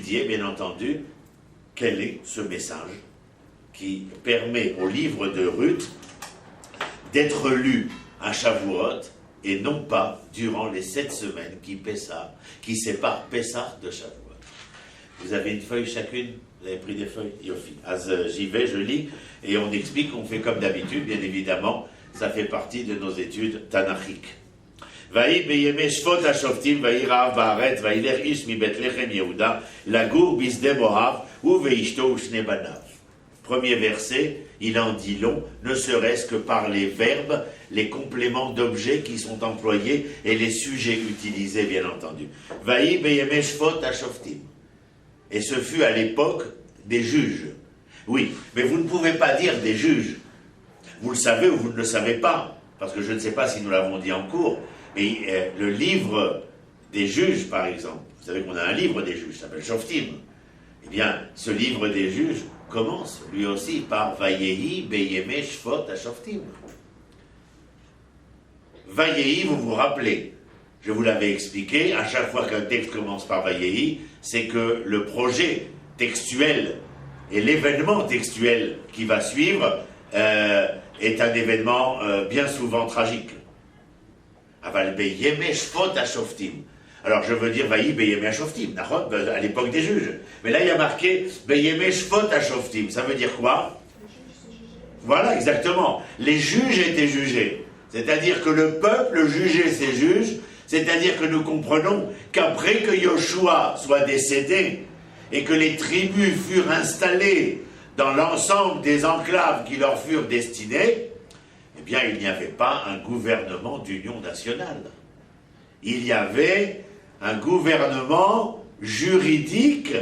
étudier, bien entendu, quel est ce message qui permet au livre de Ruth d'être lu à Shavuot et non pas durant les 7 semaines qui séparent Pessah de Shavuot. Vous avez une feuille chacune? Vous avez pris des feuilles? Yofi. J'y vais, je lis, et on explique, on fait comme d'habitude, bien évidemment, ça fait partie de nos études tanachiques. Vaï beyeme shvot hashoftim vaï ra'av ba'aretz vaï lech ish mi Bethlehem Yehuda lagour bisde Moav ou veishto ou shne banav. Premier verset, il en dit long, ne serait-ce que par les verbes, les compléments d'objets qui sont employés et les sujets utilisés, bien entendu. Vaï beyeme shvot hashoftim. Et ce fut à l'époque des juges. Oui, mais vous ne pouvez pas dire des juges. Vous le savez ou vous ne le savez pas, parce que je ne sais pas si nous l'avons dit en cours, mais le livre des juges, par exemple, vous savez qu'on a un livre des juges, ça s'appelle Shoftim. Eh bien, ce livre des juges commence, lui aussi, par Vayehi beyeme shvot hashoftim. Vayehi, vous vous rappelez, je vous l'avais expliqué, à chaque fois qu'un texte commence par Vayehi, c'est que le projet textuel et l'événement textuel qui va suivre est un événement bien souvent tragique. Aval beyeme shvot hashoftim. Alors je veux dire Vaï beyeme hashoftim, à l'époque des juges. Mais là il y a marqué beyeme shvot hashoftim. Ça veut dire quoi? Voilà, exactement. Les juges étaient jugés. C'est-à-dire que le peuple jugeait ses juges. C'est-à-dire que nous comprenons qu'après que Yoshua soit décédé et que les tribus furent installées dans l'ensemble des enclaves qui leur furent destinées, eh bien, il n'y avait pas un gouvernement d'union nationale. Il y avait un gouvernement juridique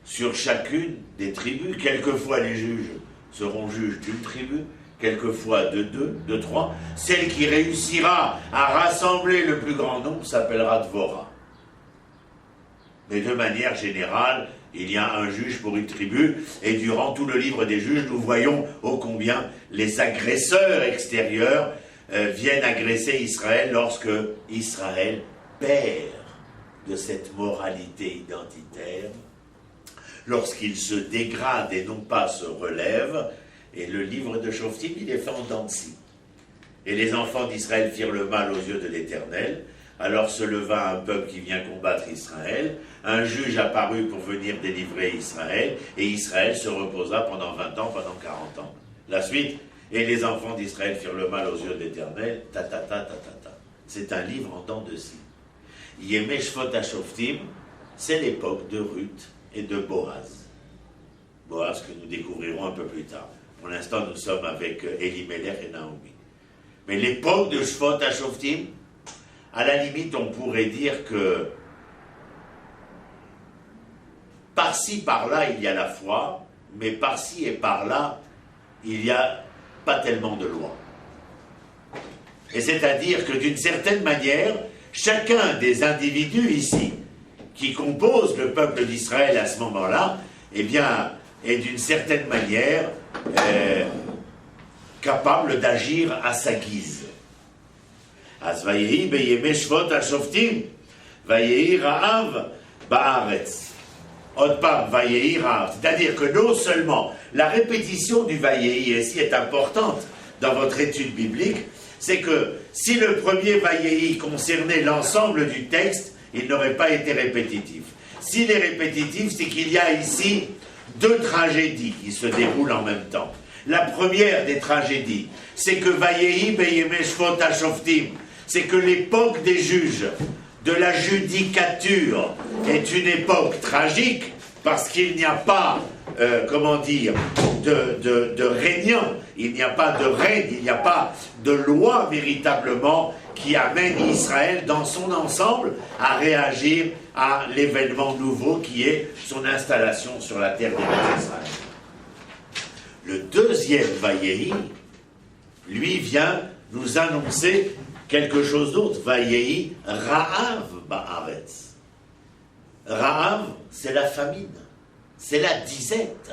sur chacune des tribus. Quelquefois, les juges seront juges d'une tribu, quelquefois de 2, de 3. Celle qui réussira à rassembler le plus grand nombre s'appellera Dvorah. Mais de manière générale, il y a un juge pour une tribu, et durant tout le livre des juges, nous voyons ô combien les agresseurs extérieurs viennent agresser Israël lorsque Israël perd de cette moralité identitaire, lorsqu'il se dégrade et non pas se relève. Et le livre de Shoftim, il est fait en dents de scie. Et les enfants d'Israël firent le mal aux yeux de l'Éternel. Alors se leva un peuple qui vient combattre Israël. Un juge apparut pour venir délivrer Israël. Et Israël se reposa pendant 20 ans, pendant 40 ans. La suite, et les enfants d'Israël firent le mal aux yeux de l'Éternel. C'est un livre en dents de scie. Yeme shvot hashoftim, c'est l'époque de Ruth et de Boaz. Boaz que nous découvrirons un peu plus tard. Pour l'instant, nous sommes avec Elimelech et Naomi. Mais l'époque de Shvot hashoftim, à la limite, on pourrait dire que par-ci, par-là, il y a la foi, mais par-ci et par-là, il n'y a pas tellement de loi. Et c'est-à-dire que d'une certaine manière, chacun des individus ici, qui composent le peuple d'Israël à ce moment-là, eh bien, est d'une certaine manière capable d'agir à sa guise. As vayehi beyeme shvot hashoftim, vayehi ra'av ba'aretz. Otpam vayehi ra'av. C'est-à-dire que non seulement la répétition du vayehi ici est importante dans votre étude biblique, c'est que si le premier vayehi concernait l'ensemble du texte, il n'aurait pas été répétitif. S'il est répétitif, c'est qu'il y a ici 2 tragédies qui se déroulent en même temps. La première des tragédies, c'est que Vayehi beyeme shvot hashoftim, c'est que l'époque des juges, de la judicature, est une époque tragique, parce qu'il n'y a pas, de régnant, il n'y a pas de règne, il n'y a pas de loi véritablement qui amène Israël dans son ensemble à réagir à l'événement nouveau qui est son installation sur la terre d'Israël. Le deuxième Vayehi, lui, vient nous annoncer quelque chose d'autre. Vayehi Ra'av Ba'aretz. Ra'av, c'est la famine, c'est la disette,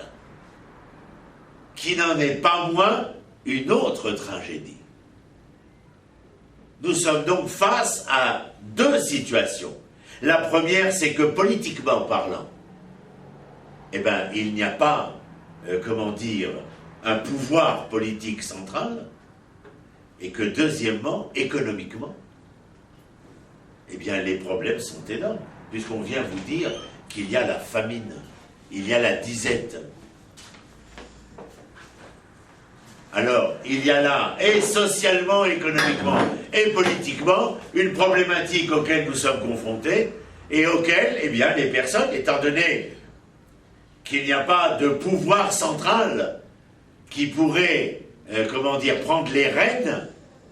qui n'en est pas moins une autre tragédie. Nous sommes donc face à 2 situations. La première, c'est que politiquement parlant, eh bien, il n'y a pas, comment dire, un pouvoir politique central, et que deuxièmement, économiquement, eh bien, les problèmes sont énormes, puisqu'on vient vous dire qu'il y a la famine, il y a la disette. Alors, il y a là, et socialement, économiquement, et politiquement, une problématique auquel nous sommes confrontés, et auquel, eh bien, les personnes, étant donné qu'il n'y a pas de pouvoir central qui pourrait, comment dire, prendre les rênes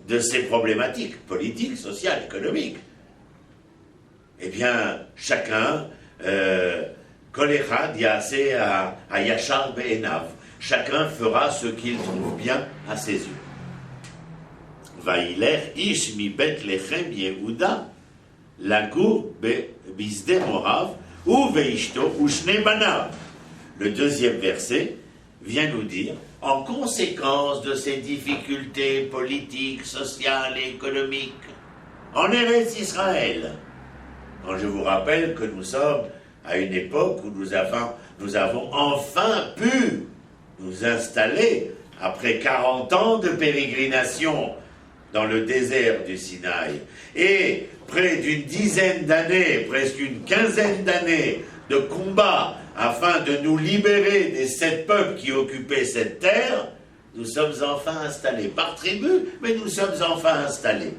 de ces problématiques politiques, sociales, économiques, eh bien, chacun, Kol echad ya'aseh hayashar be'enav, chacun fera ce qu'il trouve bien à ses yeux. Vaïler ish mi Bethlehem Yehuda lagur bisde Moav ou veishto ou shne banav. Le deuxième verset vient nous dire, en conséquence de ces difficultés politiques, sociales et économiques, en Eretz Israël, quand je vous rappelle que nous sommes à une époque où nous avons enfin pu nous installer, après 40 ans de pérégrination dans le désert du Sinaï, et près d'une dizaine d'années, presque une quinzaine d'années de combat afin de nous libérer des 7 peuples qui occupaient cette terre, nous sommes enfin installés, par tribu, mais nous sommes enfin installés.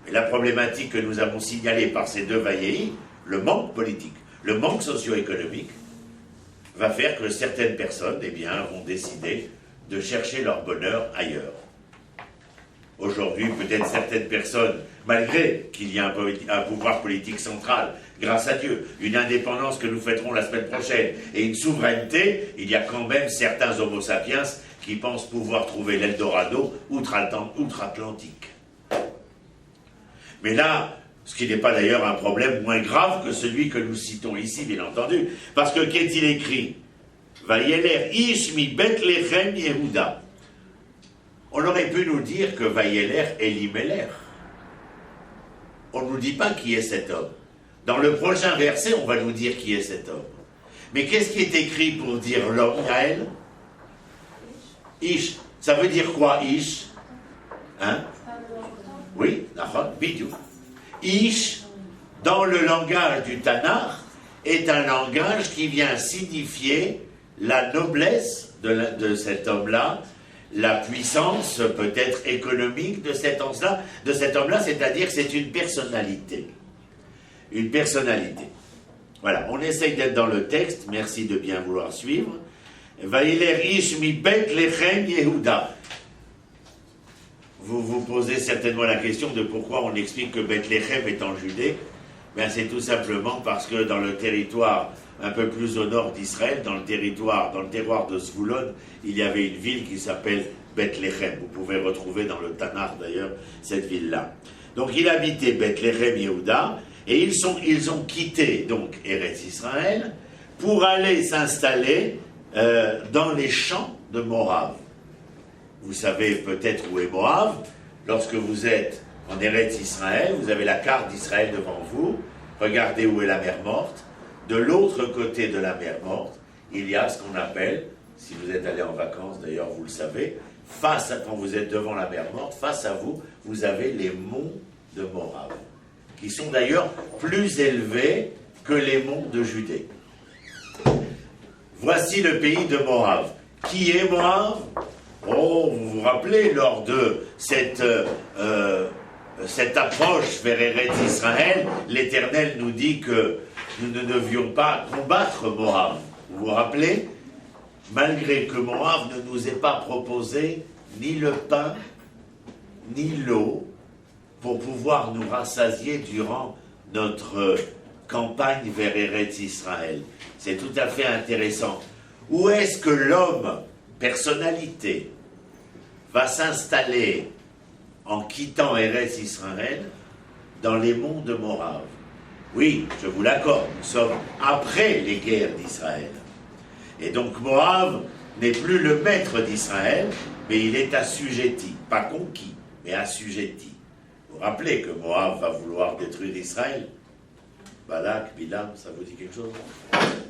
Et la problématique que nous avons signalée par ces deux vaillés, le manque politique, le manque socio-économique, va faire que certaines personnes, eh bien, vont décider de chercher leur bonheur ailleurs. Aujourd'hui, peut-être certaines personnes, malgré qu'il y ait un pouvoir politique central, grâce à Dieu, une indépendance que nous fêterons la semaine prochaine, et une souveraineté, il y a quand même certains homo sapiens qui pensent pouvoir trouver l'Eldorado outre-Atlantique. Mais là, ce qui n'est pas d'ailleurs un problème moins grave que celui que nous citons ici, bien entendu, parce que qu'est-il écrit? Vayeler ish mi Bethlehem Yehuda. On aurait pu nous dire que Vayeler Elimelech. On ne nous dit pas qui est cet homme. Dans le prochain verset, on va nous dire qui est cet homme. Mais qu'est-ce qui est écrit pour dire l'homme, Yael? Ish. Ça veut dire quoi, Ish? Hein? Oui, bidou. Ish, dans le langage du Tanakh, est un langage qui vient signifier la noblesse de cet homme-là, la puissance peut-être économique de cet homme-là, c'est-à-dire que c'est une personnalité. Une personnalité. Voilà, on essaye d'être dans le texte, merci de bien vouloir suivre. Vaïler ish mi Bethlehem Yehuda. Vous vous posez certainement la question de pourquoi on explique que Bethléem est en Judée. Ben c'est tout simplement parce que dans le territoire un peu plus au nord d'Israël, dans le terroir de Zvulon, il y avait une ville qui s'appelle Bethléem. Vous pouvez retrouver dans le Tanakh d'ailleurs cette ville-là. Donc il habitait Bethléem Yehuda, et ils ont quitté donc Eretz Israël pour aller s'installer dans les champs de Moab. Vous savez peut-être où est Moab. Lorsque vous êtes en Eretz Israël, vous avez la carte d'Israël devant vous. Regardez où est la mer Morte. De l'autre côté de la mer Morte, il y a ce qu'on appelle, si vous êtes allé en vacances d'ailleurs, vous le savez, quand vous êtes devant la mer Morte, face à vous, vous avez les monts de Moab, qui sont d'ailleurs plus élevés que les monts de Judée. Voici le pays de Moab. Qui est Moab? Oh, vous vous rappelez, lors de cette approche vers Eretz Israël, l'Éternel nous dit que nous ne devions pas combattre Moab. Vous vous rappelez? Malgré que Moab ne nous ait pas proposé ni le pain, ni l'eau, pour pouvoir nous rassasier durant notre campagne vers Eretz Israël. C'est tout à fait intéressant. Où est-ce que l'homme, personnalité, va s'installer en quittant Eretz Israël dans les monts de Moab? Oui, je vous l'accorde, nous sommes après les guerres d'Israël. Et donc Moab n'est plus le maître d'Israël, mais il est assujetti, pas conquis, mais assujetti. Vous vous rappelez que Moab va vouloir détruire Israël? Balak, Bilam, ça vous dit quelque chose?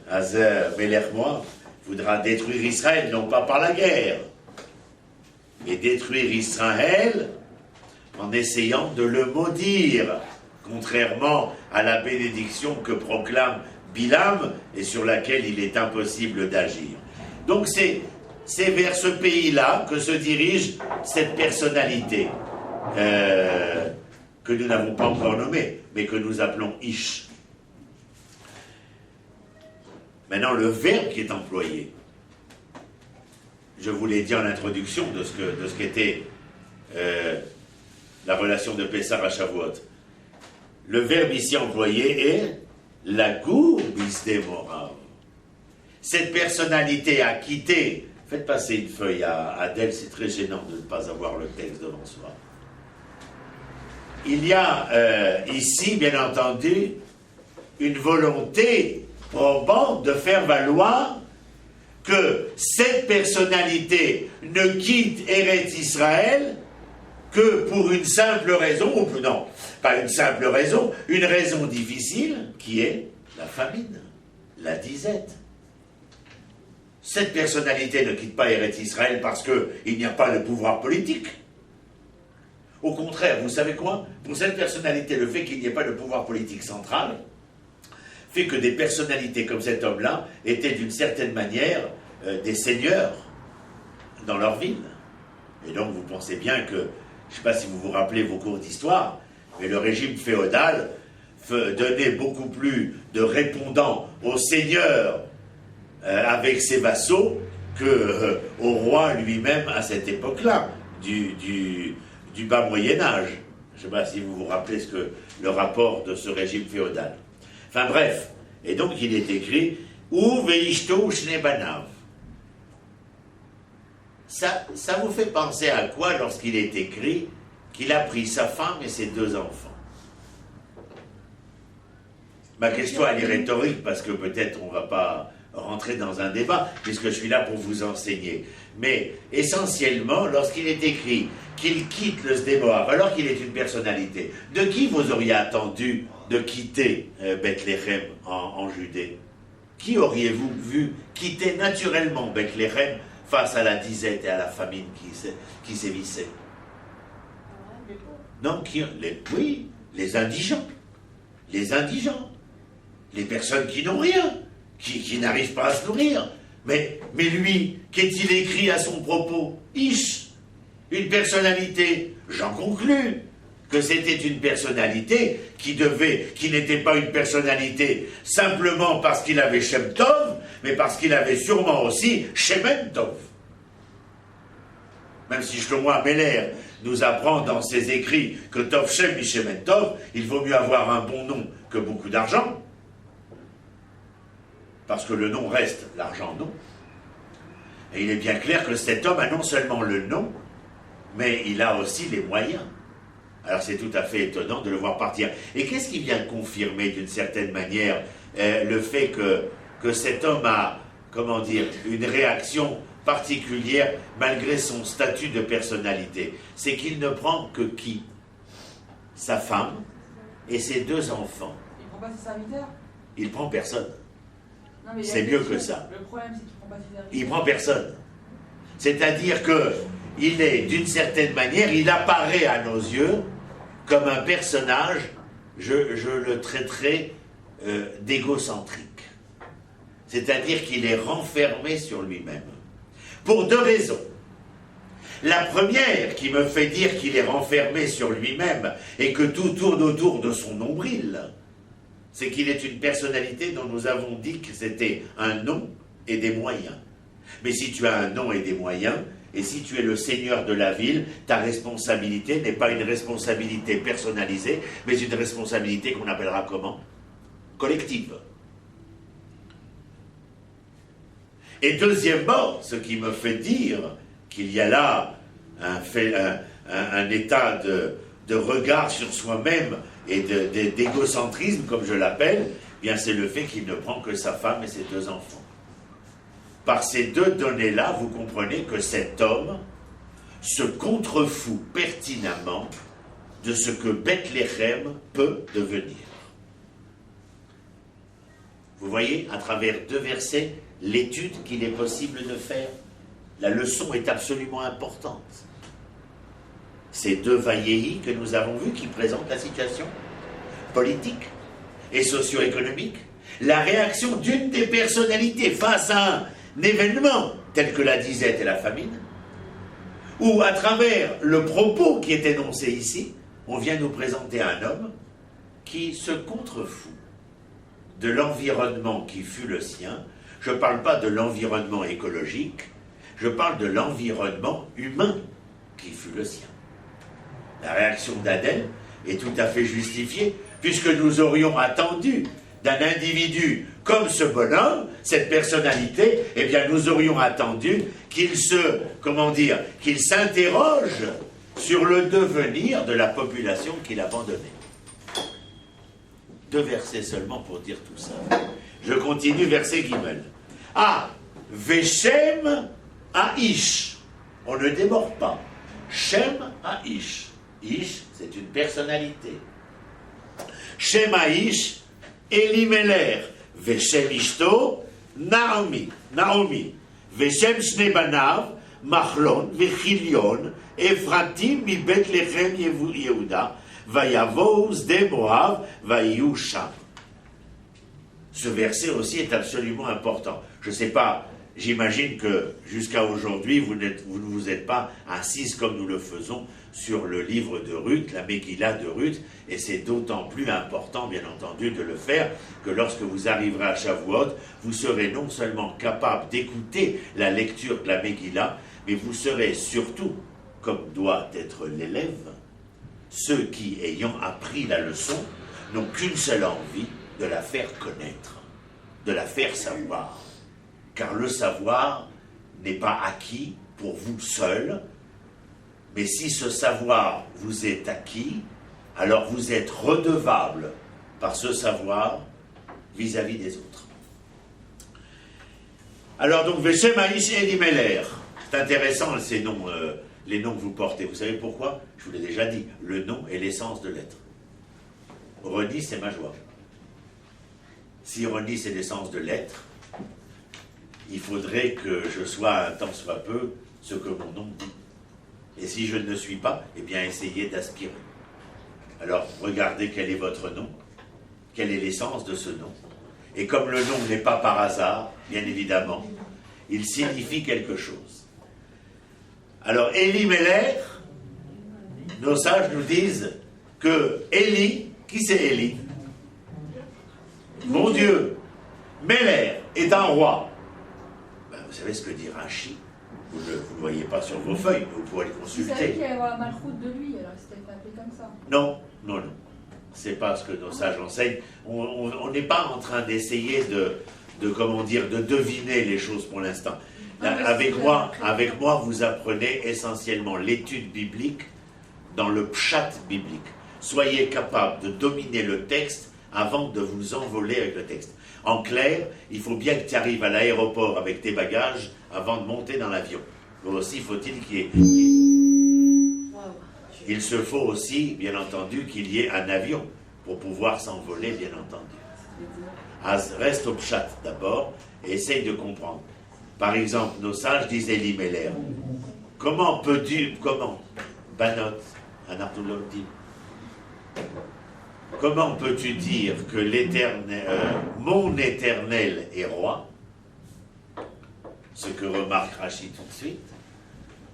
Hazer, Melech Moab, voudra détruire Israël, non pas par la guerre, mais détruire Israël en essayant de le maudire, contrairement à la bénédiction que proclame Bilam et sur laquelle il est impossible d'agir. Donc c'est vers ce pays-là que se dirige cette personnalité que nous n'avons pas encore nommée, mais que nous appelons Ish. Maintenant, le verbe qui est employé, je vous l'ai dit en introduction de ce qu'était la relation de Pessah à Shavuot. Le verbe ici employé est la Bisde Morav. Cette personnalité a quitté. Faites passer une feuille à Adèle, c'est très gênant de ne pas avoir le texte devant soi. Il y a ici, bien entendu, une volonté probante de faire valoir que cette personnalité ne quitte Eretz Israël que pour une simple raison, ou non, pas une simple raison, une raison difficile, qui est la famine, la disette. Cette personnalité ne quitte pas Eretz Israël parce qu'il n'y a pas de pouvoir politique. Au contraire, vous savez quoi? Pour cette personnalité, le fait qu'il n'y ait pas de pouvoir politique central fait que des personnalités comme cet homme-là étaient d'une certaine manière des seigneurs dans leur ville. Et donc vous pensez bien que, je ne sais pas si vous vous rappelez vos cours d'histoire, mais le régime féodal donnait beaucoup plus de répondants aux seigneurs avec ses vassaux au roi lui-même à cette époque-là, du bas Moyen-Âge. Je ne sais pas si vous vous rappelez le rapport de ce régime féodal. Enfin bref, et donc il est écrit « Ou veishto shne banav ». Ça vous fait penser à quoi lorsqu'il est écrit qu'il a pris sa femme et ses 2 enfants? Ma question elle est rhétorique parce que peut-être on ne va pas rentrer dans un débat puisque je suis là pour vous enseigner. Mais essentiellement, lorsqu'il est écrit qu'il quitte le Sde Moab alors qu'il est une personnalité, de qui vous auriez attendu de quitter Bethléem en Judée? Qui auriez-vous vu quitter naturellement Bethléem face à la disette et à la famine qui sévissait? Non, oui, les indigents. Les indigents. Les personnes qui n'ont rien, qui n'arrivent pas à se nourrir. Mais lui, qu'est-il écrit à son propos? Ish, une personnalité. J'en conclus que c'était une personnalité qui n'était pas une personnalité simplement parce qu'il avait Shem Tov, mais parce qu'il avait sûrement aussi Shemen Tov. Même si Shlomo Améler nous apprend dans ses écrits que Tov Shem Shemen Tov, il vaut mieux avoir un bon nom que beaucoup d'argent, parce que le nom reste, l'argent non. Et il est bien clair que cet homme a non seulement le nom, mais il a aussi les moyens. Alors c'est tout à fait étonnant de le voir partir. Et qu'est-ce qui vient confirmer d'une certaine manière le fait que cet homme a, comment dire, une réaction particulière malgré son statut de personnalité? C'est qu'il ne prend que qui? Sa femme et ses 2 enfants. Il ne prend pas ses serviteurs? Il prend personne. C'est mieux que ça. Le problème, c'est qu'il ne prend pas ses serviteurs. Il prend personne. C'est-à-dire que il est, d'une certaine manière, il apparaît à nos yeux comme un personnage, je le traiterai d'égocentrique. C'est-à-dire qu'il est renfermé sur lui-même. Pour 2 raisons. La première qui me fait dire qu'il est renfermé sur lui-même et que tout tourne autour de son nombril, c'est qu'il est une personnalité dont nous avons dit que c'était un nom et des moyens. Mais si tu as un nom et des moyens, et si tu es le seigneur de la ville, ta responsabilité n'est pas une responsabilité personnalisée, mais une responsabilité qu'on appellera comment? Collective. Et deuxièmement, ce qui me fait dire qu'il y a là un état de regard sur soi-même et d'égocentrisme, comme je l'appelle, bien c'est le fait qu'il ne prend que sa femme et ses 2 enfants. Par ces 2 données-là, vous comprenez que cet homme se contrefout pertinemment de ce que Bethléem peut devenir. Vous voyez, à travers 2 versets, l'étude qu'il est possible de faire. La leçon est absolument importante. Ces 2 Vayehi que nous avons vus qui présentent la situation politique et socio-économique, la réaction d'une des personnalités face à un événement tel que la disette et la famine, ou à travers le propos qui est énoncé ici, on vient nous présenter un homme qui se contrefout de l'environnement qui fut le sien. Je ne parle pas de l'environnement écologique, je parle de l'environnement humain qui fut le sien. La réaction d'Adèle est tout à fait justifiée, puisque nous aurions attendu d'un individu comme ce bonhomme, cette personnalité, eh bien nous aurions attendu qu'il qu'il s'interroge sur le devenir de la population qu'il abandonnait. 2 versets seulement pour dire tout ça. Je continue, verset Gimel. Ah, Veshem Aish. On ne déborde pas. Shem Aish. Ish, c'est une personnalité. Shem Aish, Elimelech. Veshem Ishto, Naomi. Veshem Shne Banav, Machlon, Vechilion, Ephratim, mi Bethlehem Yehuda, Vayavou Sde Moav, Vayu Sham. Ce verset aussi est absolument important. Je ne sais pas, j'imagine que jusqu'à aujourd'hui, vous ne vous êtes pas assises comme nous le faisons sur le livre de Ruth, la Megillah de Ruth, et c'est d'autant plus important, bien entendu, de le faire que lorsque vous arriverez à Shavuot, vous serez non seulement capable d'écouter la lecture de la Megillah, mais vous serez surtout, comme doit être l'élève, ceux qui, ayant appris la leçon, n'ont qu'une seule envie, de la faire connaître, de la faire savoir. Car le savoir n'est pas acquis pour vous seul, mais si ce savoir vous est acquis, alors vous êtes redevable par ce savoir vis-à-vis des autres. Alors donc, Veshem Aish Elimelech, c'est intéressant ces noms, les noms que vous portez. Vous savez pourquoi? Je vous l'ai déjà dit, le nom est l'essence de l'être. Reni, c'est ma joie. Si Reni, c'est l'essence de l'être, il faudrait que je sois un tant soit peu ce que mon nom dit. Et si je ne le suis pas, eh bien essayez d'aspirer. Alors regardez quel est votre nom, quelle est l'essence de ce nom. Et comme le nom n'est pas par hasard, bien évidemment, il signifie quelque chose. Alors Elimelech, nos sages nous disent que Élie, qui c'est Élie? Mon Dieu, Meler est un roi. Ben, vous savez ce que dit Rachi? Vous ne le voyez pas sur vos feuilles, mais vous pourrez le consulter. Vous savez qu'il y avait un malchoute de lui, alors c'était appelé comme ça. Non. C'est pas ce que nos sages enseignent. On n'est pas en train d'essayer de deviner les choses pour l'instant. Avec moi, vous apprenez essentiellement l'étude biblique dans le pshat biblique. Soyez capable de dominer le texte avant de vous envoler avec le texte. En clair, il faut bien que tu arrives à l'aéroport avec tes bagages avant de monter dans l'avion. Aussi faut-il qu'il y ait... Il se faut aussi, bien entendu, qu'il y ait un avion pour pouvoir s'envoler, bien entendu. Reste au pshat d'abord et essaye de comprendre. Par exemple, nos sages disent Elimelech. Comment Banot, Anartoloti. Comment peux-tu dire que mon éternel est roi? Ce que remarque Rachi tout de suite,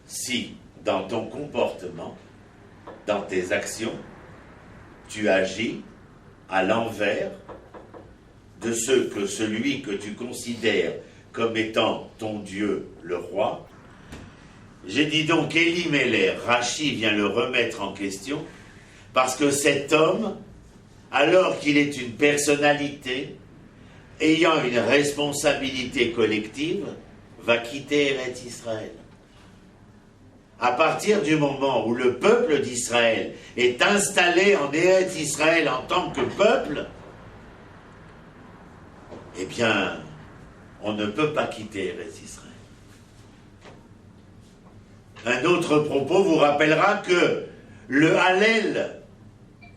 si dans ton comportement, dans tes actions, tu agis à l'envers de ce que celui que tu considères comme étant ton Dieu, le roi. J'ai dit donc Elimelech, Rachi vient le remettre en question, parce que cet homme, alors qu'il est une personnalité, ayant une responsabilité collective, va quitter Eretz Israël. À partir du moment où le peuple d'Israël est installé en Eretz Israël en tant que peuple, eh bien, on ne peut pas quitter Eretz Israël. Un autre propos vous rappellera que le Hallel,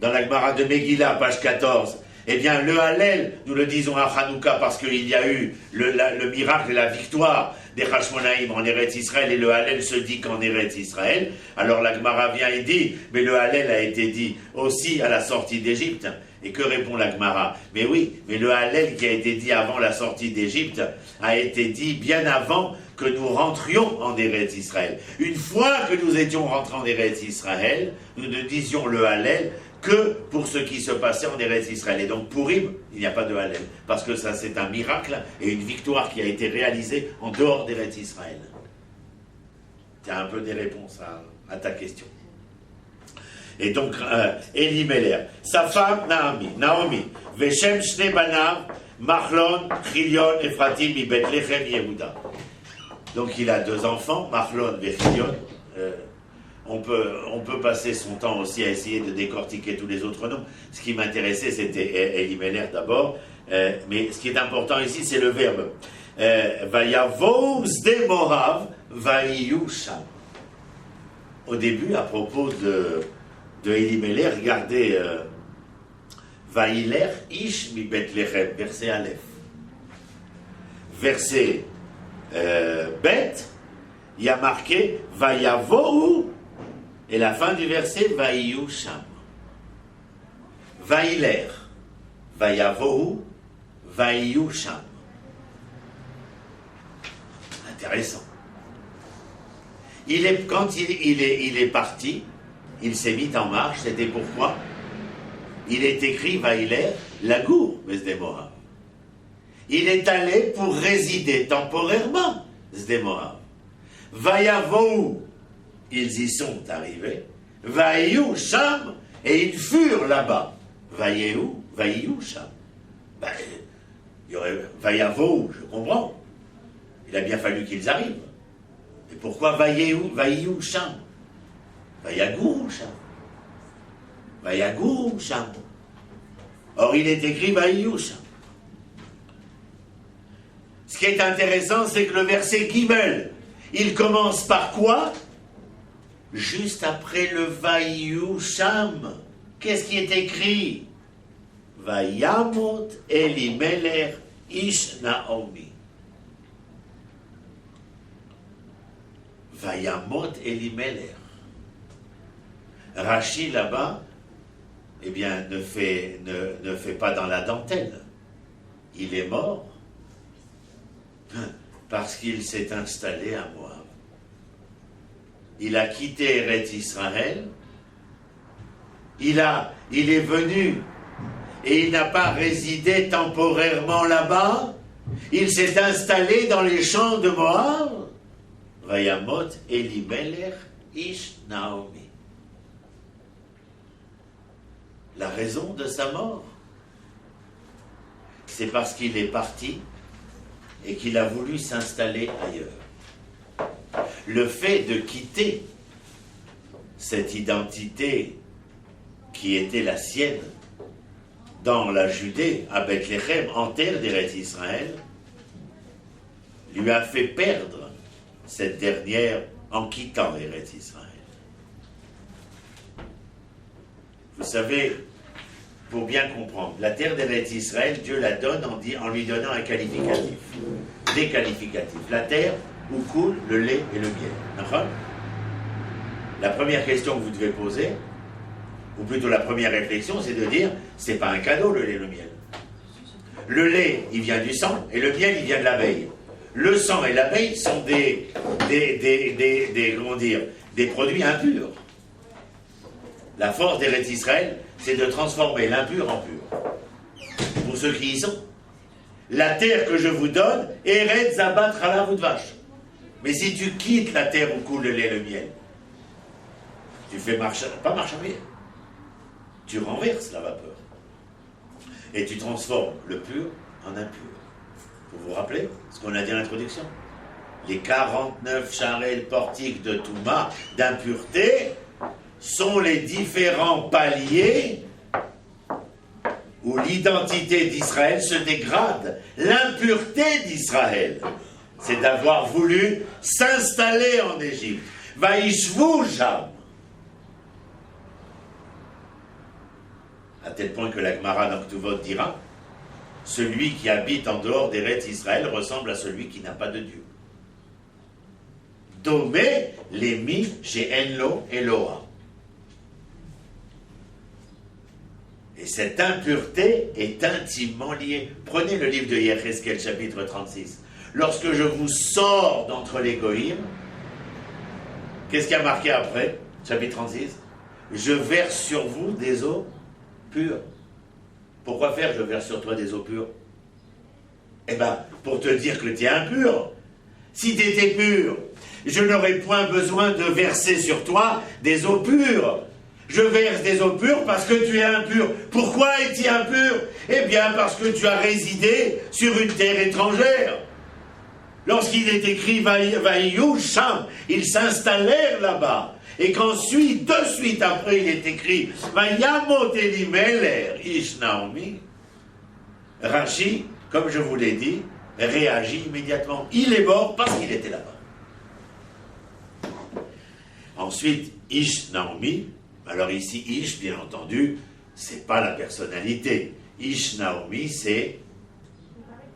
dans la Gemara de Megillah, page 14, Eh bien, le Hallel, nous le disons à Hanouka parce qu'il y a eu le miracle et la victoire des Hashmonaïm en Eretz Israël, et le Hallel se dit qu'en Eretz Israël. Alors la Gemara vient et dit, mais le Hallel a été dit aussi à la sortie d'Égypte. Et que répond la Gemara? Mais oui, mais le Hallel qui a été dit avant la sortie d'Égypte a été dit bien avant que nous rentrions en Eretz Israël. Une fois que nous étions rentrés en Eretz Israël, nous ne disions le Hallel que pour ce qui se passait en Eretz Israël. Et donc pour Purim, il n'y a pas de Hallel, parce que ça c'est un miracle et une victoire qui a été réalisée en dehors d'Eretz Israël. Tu as un peu des réponses à ta question. Et donc, Elimelech, sa femme Naomi, Veshem Shne Banav, Machlon, Chilion, Ephratim, mi Bethlehem, Yehuda. Donc il a 2 enfants, Machlon et Chilion. On peut passer son temps aussi à essayer de décortiquer tous les autres noms. Ce qui m'intéressait, c'était Elimelech d'abord. Mais ce qui est important ici, c'est le verbe. Vayavo Sde Morav, Vayiyu Sham. Au début, à propos de Elimelech, regardez Vaïler Ish mi Bethlehem, verset Aleph. Verset Bet, il y a marqué Vayavohu, et la fin du verset Vayiyu Sham. Vaïler, Vayavohu, Vayiyu Sham. Intéressant. Quand il est parti, il s'est mis en marche, c'était pourquoi il est écrit Vaïler, Lagour, Sdemorav. Il est allé pour résider temporairement, Sdemorav. Vayavou, ils y sont arrivés. Vaïou, Sham, et ils furent là-bas. Vaïou, Sham. Il y aurait Vayavou, je comprends. Il a bien fallu qu'ils arrivent. Et pourquoi Vaïou, Sham? Vayagourou Sham. Vayagourou Sham. Or, il est écrit Vaïou Sham. Ce qui est intéressant, c'est que le verset Gimel, il commence par quoi? Juste après le Vaïou Sham. Qu'est-ce qui est écrit? Vayamot Elimelech Ish Naomi. Vayamot Elimelech. Rachi là-bas, eh bien, ne fait pas dans la dentelle. Il est mort parce qu'il s'est installé à Moab. Il a quitté Eretz Israël. Il est venu et il n'a pas résidé temporairement là-bas. Il s'est installé dans les champs de Moab. Vayamot Elimelech Ish Naomi. La raison de sa mort, c'est parce qu'il est parti et qu'il a voulu s'installer ailleurs. Le fait de quitter cette identité qui était la sienne dans la Judée, à Bethléem, en terre d'Eretz Israël, lui a fait perdre cette dernière en quittant Eretz Israël. Vous savez, pour bien comprendre, la terre d'Eretz Israël, Dieu la donne en lui donnant un qualificatif, des qualificatifs. La terre où coule le lait et le miel. D'accord ? La première question que vous devez poser, ou plutôt la première réflexion, c'est de dire, c'est pas un cadeau le lait et le miel. Le lait, il vient du sang, et le miel, il vient de l'abeille. Le sang et l'abeille sont des produits impurs. La force d'Eretz Israël, c'est de transformer l'impur en pur. Pour ceux qui y sont. La terre que je vous donne, Eretz Zabat Chalav Udvash. Mais si tu quittes la terre où coule le lait et le miel, tu fais pas marche arrière. Tu renverses la vapeur. Et tu transformes le pur en impur. Vous vous rappelez ce qu'on a dit à l'introduction? Les 49 charelles portiques de Touma, d'impureté, sont les différents paliers où l'identité d'Israël se dégrade. L'impureté d'Israël, c'est d'avoir voulu s'installer en Égypte. Vaishvu Sham. tel point que la Gemara dans Ktuvot dira, celui qui habite en dehors d'Eretz Israël ressemble à celui qui n'a pas de Dieu. Domé l'émi chez Enlo Eloa. Et cette impureté est intimement liée. Prenez le livre de Yecheskel, chapitre 36. Lorsque je vous sors d'entre les goïms, qu'est-ce qui a marqué après, chapitre 36? Je verse sur vous des eaux pures. Pourquoi faire je verse sur toi des eaux pures? Eh bien, pour te dire que tu es impur. Si tu étais pur, je n'aurais point besoin de verser sur toi des eaux pures. Je verse des eaux pures parce que tu es impur. Pourquoi es-tu impur? Eh bien, parce que tu as résidé sur une terre étrangère. Lorsqu'il est écrit Vaïou Sham, ils s'installèrent là-bas. Et qu'ensuite, de suite après, il est écrit Vayamot Elimelech Ish Naomi. Rashi, comme je vous l'ai dit, réagit immédiatement. Il est mort parce qu'il était là-bas. Ensuite, Ish Naomi. Alors ici, Ish, bien entendu, c'est pas la personnalité. Ish Naomi, c'est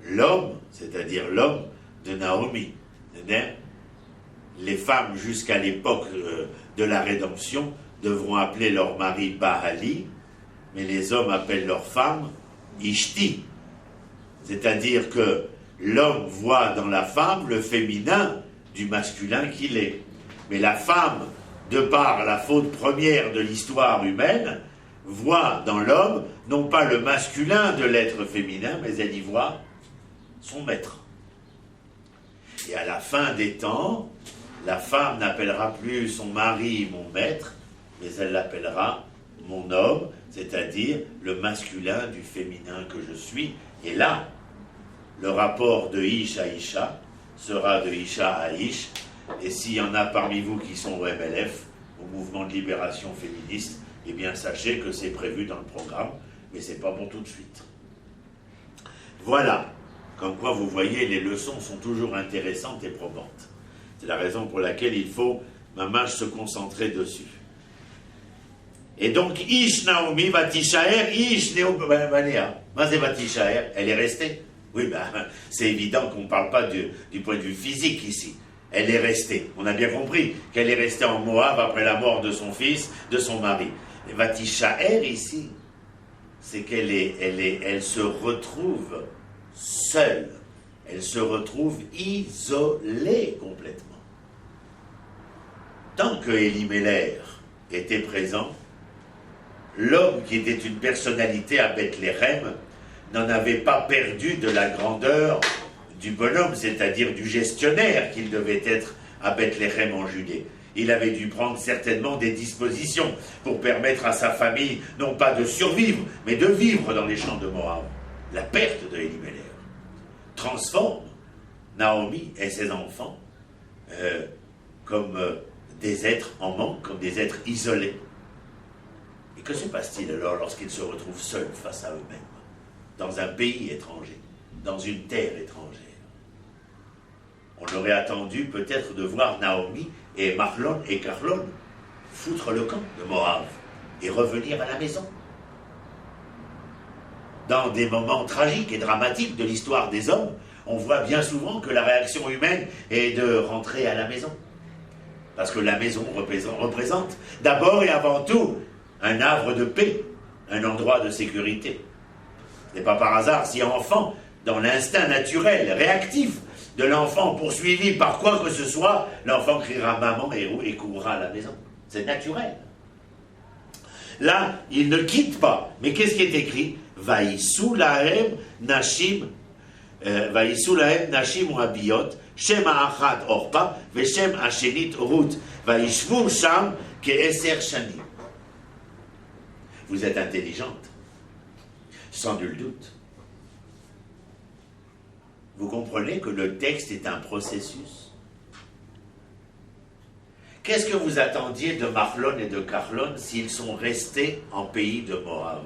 l'homme, c'est-à-dire l'homme de Naomi. Les femmes, jusqu'à l'époque de la rédemption, devront appeler leur mari Bahali, mais les hommes appellent leur femme Ishti. C'est-à-dire que l'homme voit dans la femme le féminin du masculin qu'il est. Mais la femme, de par la faute première de l'histoire humaine, voit dans l'homme non pas le masculin de l'être féminin, mais elle y voit son maître. Et à la fin des temps, la femme n'appellera plus son mari mon maître, mais elle l'appellera mon homme, c'est-à-dire le masculin du féminin que je suis. Et là, le rapport de Ish à Isha sera de Isha à Ish. Et s'il y en a parmi vous qui sont au MLF, au mouvement de libération féministe, eh bien sachez que c'est prévu dans le programme, mais c'est pas pour tout de suite. Voilà. Comme quoi, vous voyez, les leçons sont toujours intéressantes et probantes. C'est la raison pour laquelle il faut, mamash, se concentrer dessus. Et donc, Ish Naomi Vatishaer, Ish Neobanea. Mazé Vatishaer, elle est restée. Oui, ben, c'est évident qu'on ne parle pas du point de vue physique ici. Elle est restée. On a bien compris qu'elle est restée en Moab après la mort de son fils, de son mari. Et Vatishaer ici, c'est elle se retrouve seule. Elle se retrouve isolée complètement. Tant que Elimelech était présent, l'homme qui était une personnalité à Bethléem n'en avait pas perdu de la grandeur du bonhomme, c'est-à-dire du gestionnaire qu'il devait être à Bethléem en Judée. Il avait dû prendre certainement des dispositions pour permettre à sa famille, non pas de survivre, mais de vivre dans les champs de Moab. La perte de Elimelech transforme Naomi et ses enfants comme des êtres en manque, comme des êtres isolés. Et que se passe-t-il alors lorsqu'ils se retrouvent seuls face à eux-mêmes, dans un pays étranger, dans une terre étrangère? On aurait attendu peut-être de voir Naomi et Mahlon et Carlon foutre le camp de Moab et revenir à la maison. Dans des moments tragiques et dramatiques de l'histoire des hommes, on voit bien souvent que la réaction humaine est de rentrer à la maison. Parce que la maison représente d'abord et avant tout un havre de paix, un endroit de sécurité. Ce n'est pas par hasard si enfant, dans l'instinct naturel, réactif de l'enfant poursuivi par quoi que ce soit, l'enfant criera maman et courra à la maison. C'est naturel. Là, il ne quitte pas. Mais qu'est-ce qui est écrit? Vaïsou lahem nashim moabiyot, shem ha'achat orpa, veshem ha'shenit Ruth, vaïshvu sham ke'eser shanim. Vous êtes intelligente, sans nul doute. Vous comprenez que le texte est un processus. Qu'est-ce que vous attendiez de Mahlon et de Carlon s'ils sont restés en pays de Moab?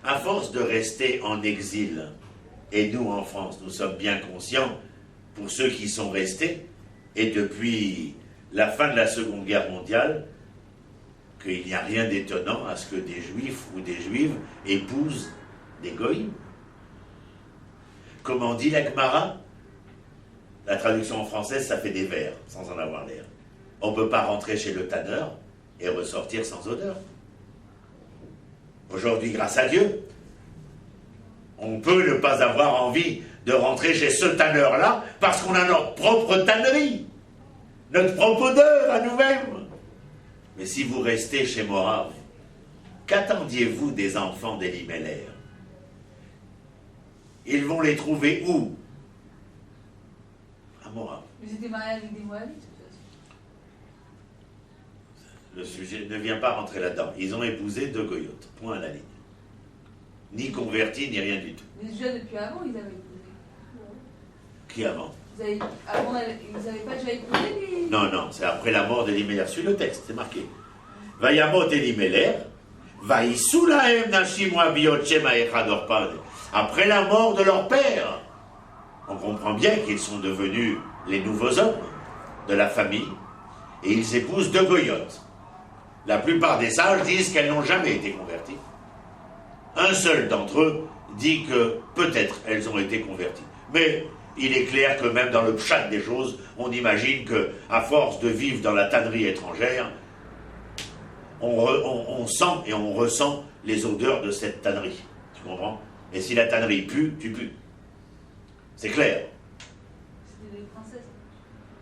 À force de rester en exil, et nous en France, nous sommes bien conscients, pour ceux qui sont restés, et depuis la fin de la Seconde Guerre mondiale, qu'il n'y a rien d'étonnant à ce que des juifs ou des juives épousent des goïms. Comment dit la Gemara? La traduction en français, ça fait des vers, sans en avoir l'air. On ne peut pas rentrer chez le tanneur et ressortir sans odeur. Aujourd'hui, grâce à Dieu, on peut ne pas avoir envie de rentrer chez ce tanneur-là parce qu'on a notre propre tannerie, notre propre odeur à nous-mêmes. Mais si vous restez chez Morav, qu'attendiez-vous des enfants d'Elimelech? Ils vont les trouver où? À Morav. Ils étaient mariés avec des Moabites. Le sujet ne vient pas rentrer là-dedans. Ils ont épousé 2 goyotes, point à la ligne. Ni convertis, ni rien du tout. Mais déjà depuis avant, ils avaient épousé. Qui avant? Avant, ils n'avaient pas déjà épousé les... Non, c'est après la mort d'Elimelech. Sur le texte, c'est marqué. Vayamot Elimelech, vaïsou lahem nashim moabiot shema echad orpad. Après la mort de leur père. On comprend bien qu'ils sont devenus les nouveaux hommes de la famille et ils épousent 2 goyotes. La plupart des sages disent qu'elles n'ont jamais été converties. Un seul d'entre eux dit que peut-être elles ont été converties. Mais il est clair que même dans le pshat des choses, on imagine qu'à force de vivre dans la tannerie étrangère, on sent et on ressent les odeurs de cette tannerie. Tu comprends? Et si la tannerie pue, tu pues. C'est clair. C'était des princesses.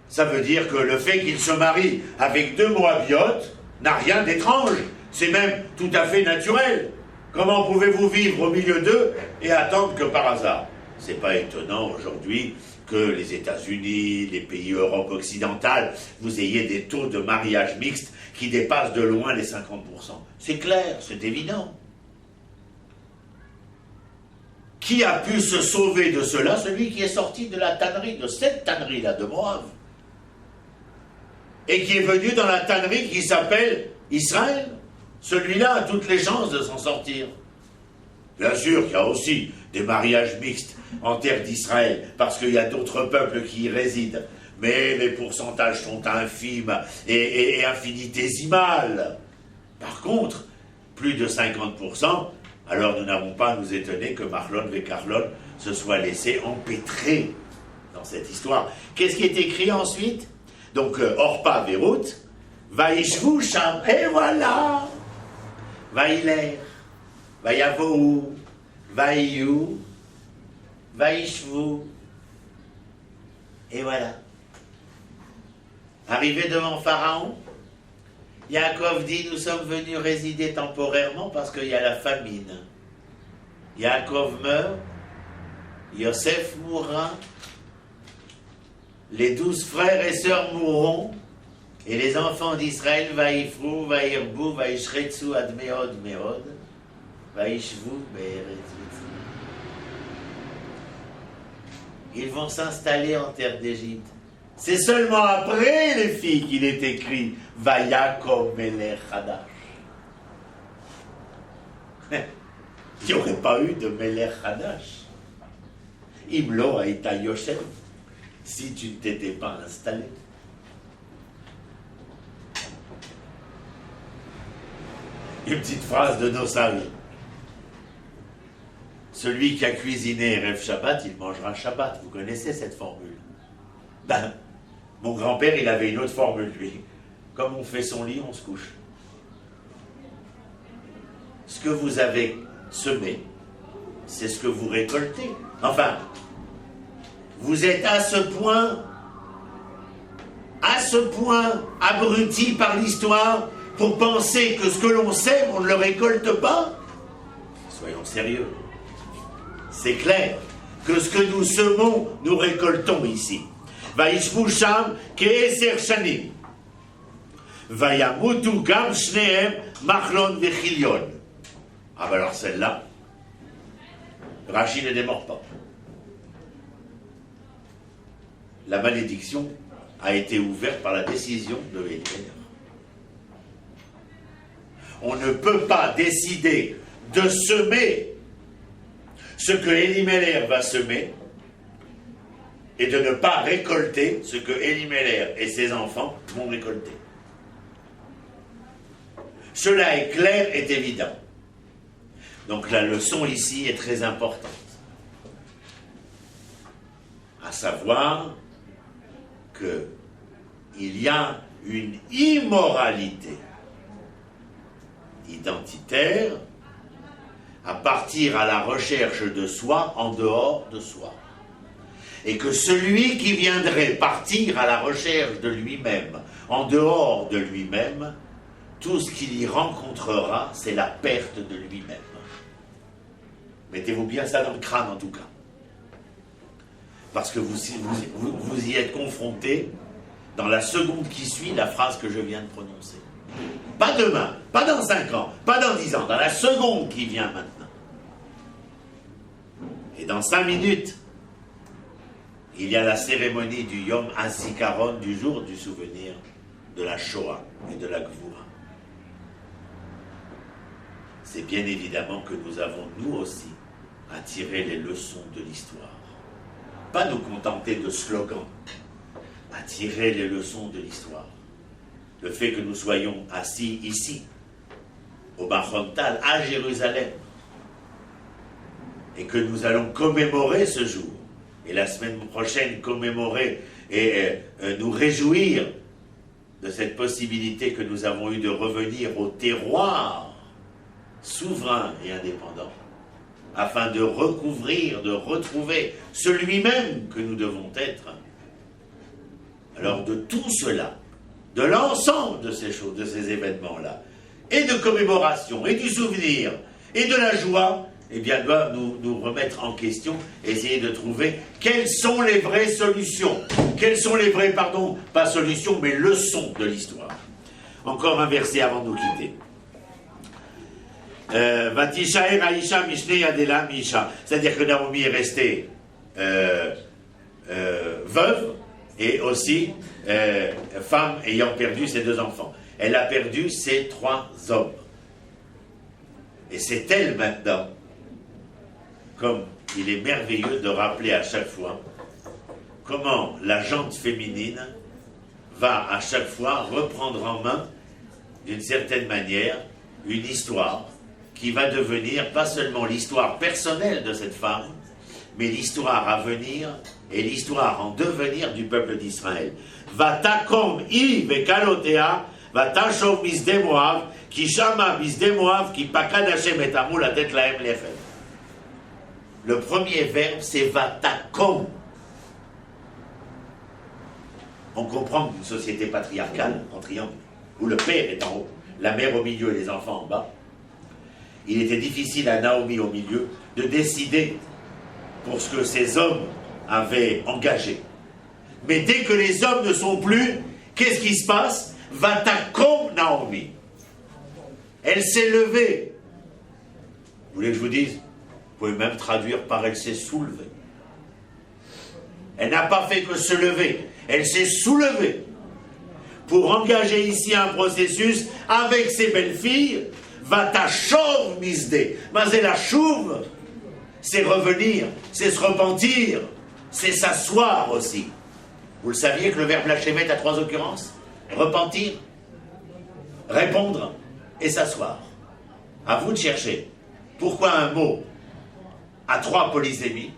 Ça veut dire que le fait qu'il se marie avec 2 Moabiotes n'a rien d'étrange. C'est même tout à fait naturel. Comment pouvez-vous vivre au milieu d'eux et attendre que par hasard? C'est pas étonnant aujourd'hui que les États-Unis, les pays Europe occidentale, vous ayez des taux de mariage mixte qui dépassent de loin les 50%. C'est clair, c'est évident. Qui a pu se sauver de cela? Celui qui est sorti de la tannerie, de cette tannerie-là, de Moab. Et qui est venu dans la tannerie qui s'appelle Israël. Celui-là a toutes les chances de s'en sortir. Bien sûr qu'il y a aussi des mariages mixtes en terre d'Israël, parce qu'il y a d'autres peuples qui y résident. Mais les pourcentages sont infimes et infinitésimales. Par contre, plus de 50%, alors nous n'avons pas à nous étonner que Mahlon et Carlon se soient laissés empêtrer dans cette histoire. Qu'est-ce qui est écrit ensuite? Donc, Orpa et Ruth, Vaishvu Sham, et voilà, Vaïler, Vaïavou, Vaïou, Vaishvu, et voilà. Arrivé devant Pharaon, Yaakov dit, nous sommes venus résider temporairement parce qu'il y a la famine. Yaakov meurt, Yosef mourra, les 12 frères et sœurs mourront, et les enfants d'Israël, Vaïfrou, Vaïrbou, Vaïshretsu, Admeod, Meod, Vaïshvu, Be'eretz. Ils vont s'installer en terre d'Égypte. C'est seulement après, les filles, qu'il est écrit Vayakom Melech Hadash. Il n'y aurait pas eu de Melech Hadash. Imlo Aïta Yoshem, si tu ne t'étais pas installé. Une petite phrase de nos sages. Celui qui a cuisiné Erev Shabbat, il mangera Shabbat. Vous connaissez cette formule? Ben, mon grand-père, il avait une autre formule, lui. Comme on fait son lit, on se couche. Ce que vous avez semé, c'est ce que vous récoltez. Enfin, vous êtes à ce point abruti par l'histoire pour penser que ce que l'on sème, on ne le récolte pas. Soyons sérieux. C'est clair que ce que nous semons, nous récoltons ici. Vaishvu sham ke'eser shanim. Vayamutu gam shnehem Machlon vechilion. Ah ben alors celle-là, Rachid ne démord pas. La malédiction a été ouverte par la décision de Elimelech. On ne peut pas décider de semer ce que Elimelech va semer et de ne pas récolter ce que Elimelech et ses enfants vont récolter. Cela est clair, est évident. Donc la leçon ici est très importante. À savoir qu'il y a une immoralité identitaire à partir à la recherche de soi en dehors de soi. Et que celui qui viendrait partir à la recherche de lui-même, en dehors de lui-même, tout ce qu'il y rencontrera, c'est la perte de lui-même. Mettez-vous bien ça dans le crâne en tout cas. Parce que vous y êtes confronté dans la seconde qui suit la phrase que je viens de prononcer. Pas demain, pas dans 5 ans, pas dans 10 ans, dans la seconde qui vient maintenant. Et dans 5 minutes, il y a la cérémonie du Yom HaZikaron, du jour du souvenir de la Shoah et de la Gvoura. C'est bien évidemment que nous avons, nous aussi, à tirer les leçons de l'histoire. Pas nous contenter de slogans, à tirer les leçons de l'histoire. Le fait que nous soyons assis ici, au Bachontal, à Jérusalem, et que nous allons commémorer ce jour, et la semaine prochaine commémorer et nous réjouir de cette possibilité que nous avons eue de revenir au terroir souverain et indépendant, afin de recouvrir, de retrouver celui-même que nous devons être. Alors de tout cela, de l'ensemble de ces choses, de ces événements-là, et de commémoration, et du souvenir, et de la joie, eh bien, doivent nous remettre en question, essayer de trouver quelles sont les vraies solutions, quelles sont les vraies, pas solutions, mais leçons de l'histoire. Encore un verset avant de nous quitter. Vatishaer Aisha Mishne Yadela Misha. C'est-à-dire que Naomi est restée veuve et aussi femme ayant perdu ses 2 enfants. Elle a perdu ses 3 hommes. Et c'est elle maintenant, comme il est merveilleux de rappeler à chaque fois comment la jante féminine va à chaque fois reprendre en main, d'une certaine manière, une histoire qui va devenir pas seulement l'histoire personnelle de cette femme, mais l'histoire à venir et l'histoire en devenir du peuple d'Israël. Vatakom i vekalotea, vatashov misde Moav, ki shama misde Moav, ki pakad Hashem et amou la tête lahem lechem. Le premier verbe, c'est vatakom. On comprend qu'une société patriarcale, en triangle, où le père est en haut, la mère au milieu et les enfants en bas, il était difficile à Naomi au milieu de décider pour ce que ces hommes avaient engagé. Mais dès que les hommes ne sont plus, qu'est-ce qui se passe? Vatakom Naomi. Elle s'est levée. Vous voulez que je vous dise? Vous pouvez même traduire par elle s'est soulevée. Elle n'a pas fait que se lever, elle s'est soulevée pour engager ici un processus avec ses belles-filles. Vatashov misde. Mais la chouve, c'est revenir, c'est se repentir, c'est s'asseoir aussi. Vous le saviez que le verbe lachemet a 3 occurrences? Repentir, répondre et s'asseoir. À vous de chercher. Pourquoi un mot à 3 polysémies?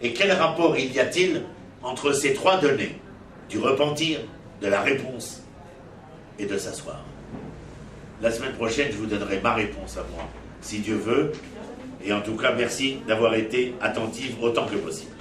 Et quel rapport y a-t-il entre ces 3 données? Du repentir, de la réponse et de s'asseoir. La semaine prochaine, je vous donnerai ma réponse à moi, si Dieu veut. Et en tout cas, merci d'avoir été attentifs autant que possible.